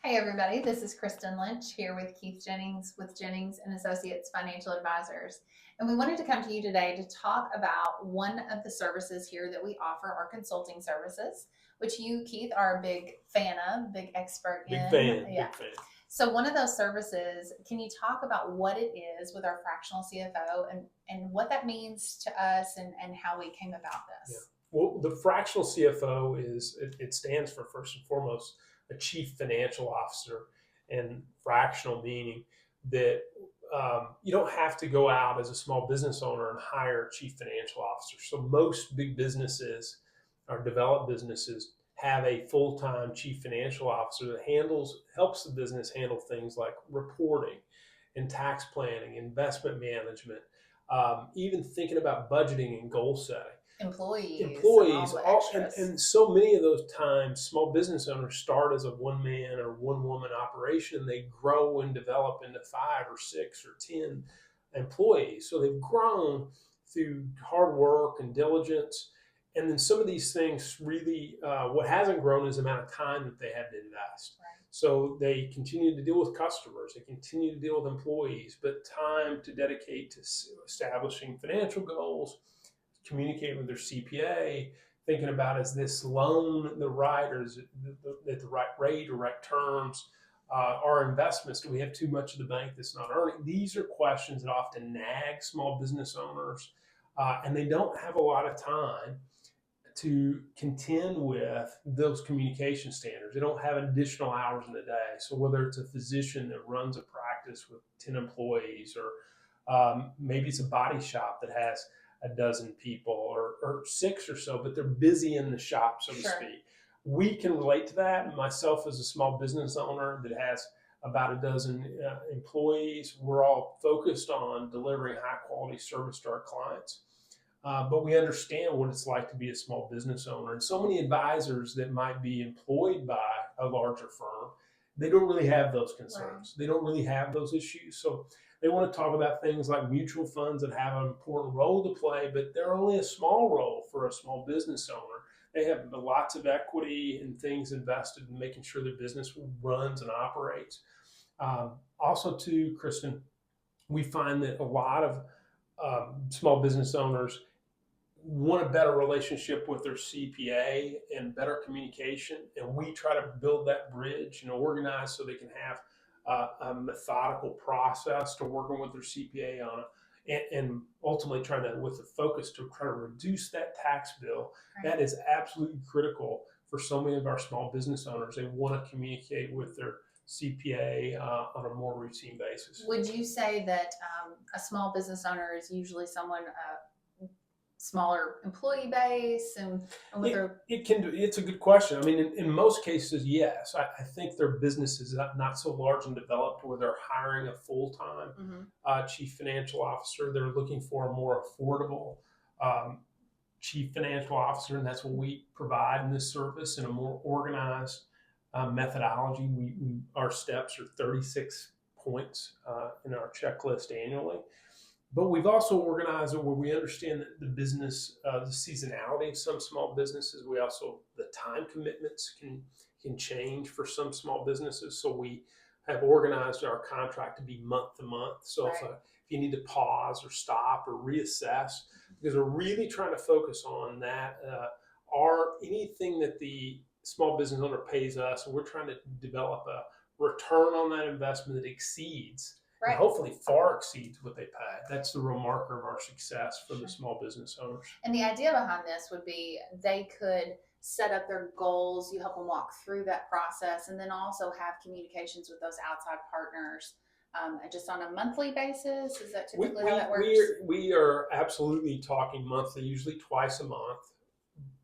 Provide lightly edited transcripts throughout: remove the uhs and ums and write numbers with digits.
Hey everybody, this is Kristen Lynch here with Keith Jennings with Jennings and Associates Financial Advisors. And we wanted to come to you today to talk about one of the services here that we offer, our consulting services, which you, Keith, are a big fan of, big expert Big in. fan, Yeah. big fan. So one of those services, can you talk about what it is with our fractional CFO and what that means to us and how we came about Yeah. this? Well, the fractional CFO it stands for first and foremost a chief financial officer, and fractional meaning that you don't have to go out as a small business owner and hire a chief financial officer. So most big businesses or developed businesses have a full-time chief financial officer that helps the business handle things like reporting and tax planning, investment management, even thinking about budgeting and goal setting. Employees and all Employees, the all extras. and so many of those times, small business owners start as a one man or one woman operation. They grow and develop into 5 or 6 or 10 employees. So they've grown through hard work and diligence. And then some of these things really, what hasn't grown is the amount of time that they had to invest. Right. So they continue to deal with customers, they continue to deal with employees, but time to dedicate to establishing financial goals, communicating with their CPA, thinking about, is this loan the right, or is it at the right rate or right terms? Our investments, do we have too much of the bank that's not earning? These are questions that often nag small business owners, and they don't have a lot of time to contend with those communication standards. They don't have additional hours in the day. So whether it's a physician that runs a practice with 10 employees, or maybe it's a body shop that has a dozen people, or six or so, but they're busy in the shop, so to Sure. speak. We can relate to that. Myself, as a small business owner that has about a dozen employees, we're all focused on delivering high quality service to our clients. But we understand what it's like to be a small business owner. And so many advisors that might be employed by a larger firm, they don't really have those concerns. Right. They don't really have those issues. So they want to talk about things like mutual funds that have an important role to play, but they're only a small role for a small business owner. They have lots of equity and things invested in making sure their business runs and operates. Also, too, Kristen, we find that a lot of small business owners want a better relationship with their CPA and better communication. And we try to build that bridge and organize so they can have a methodical process to working with their CPA on it. And ultimately trying to, with the focus to try to reduce that tax bill. Right. That is absolutely critical for so many of our small business owners. They want to communicate with their CPA on a more routine basis. Would you say that a small business owner is usually someone smaller employee base and with it's a good question. I mean, in most cases, yes. I think their business is not so large and developed where they're hiring a full-time chief financial officer. They're looking for a more affordable chief financial officer, and that's what we provide in this service in a more organized methodology. Our steps are 36 points in our checklist annually. But we've also organized it where we understand that the business, the seasonality of some small businesses. We also, the time commitments can change for some small businesses. So we have organized our contract to be month to month. So right. if you need to pause or stop or reassess, because we're really trying to focus on that, anything that the small business owner pays us, and we're trying to develop a return on that investment that exceeds. Right. And hopefully far exceeds what they pay. That's the real marker of our success for the small business owners. And the idea behind this would be they could set up their goals, you help them walk through that process, and then also have communications with those outside partners just on a monthly basis. Is that typically how that works? We are absolutely talking monthly, usually twice a month,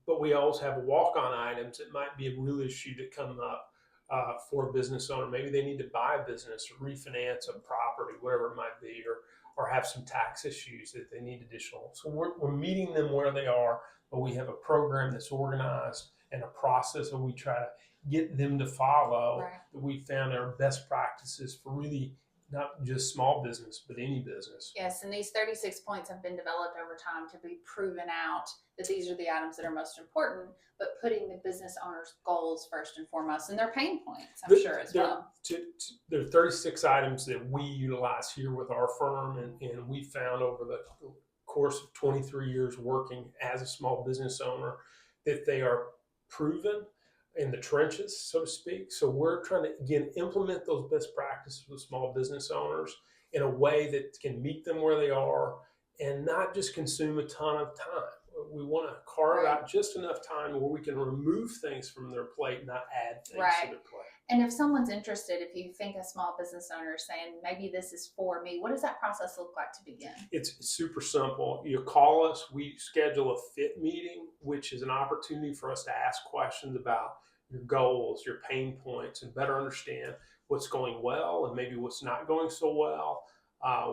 but we always have walk-on items. It might be a real issue that come up for a business owner. Maybe they need to buy a business or refinance a property, whatever it might be, or have some tax issues that they need additional. So we're meeting them where they are, but we have a program that's organized and a process that we try to get them to follow. Right. That we found are best practices for really not just small business, but any business. Yes, and these 36 points have been developed over time to be proven out that these are the items that are most important, but putting the business owner's goals first and foremost and their pain points, I'm sure, as well. There are 36 items that we utilize here with our firm, and we found over the course of 23 years working as a small business owner that they are proven in the trenches, so to speak. So we're trying to, again, implement those best practices with small business owners in a way that can meet them where they are and not just consume a ton of time. We want to carve out just enough time where we can remove things from their plate, not add things to their plate. And if someone's interested, if you think a small business owner is saying, maybe this is for me, what does that process look like to begin? It's super simple. You call us, we schedule a fit meeting, which is an opportunity for us to ask questions about your goals, your pain points, and better understand what's going well and maybe what's not going so well,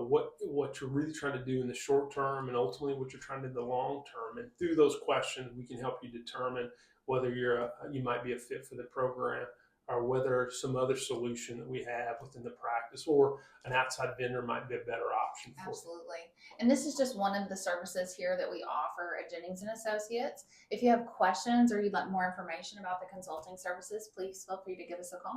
what you're really trying to do in the short term, and ultimately what you're trying to do in the long term. And through those questions, we can help you determine whether you might be a fit for the program, or whether some other solution that we have within the practice or an outside vendor might be a better option for you. Absolutely. And this is just one of the services here that we offer at Jennings and Associates. If you have questions or you'd like more information about the consulting services, please feel free to give us a call.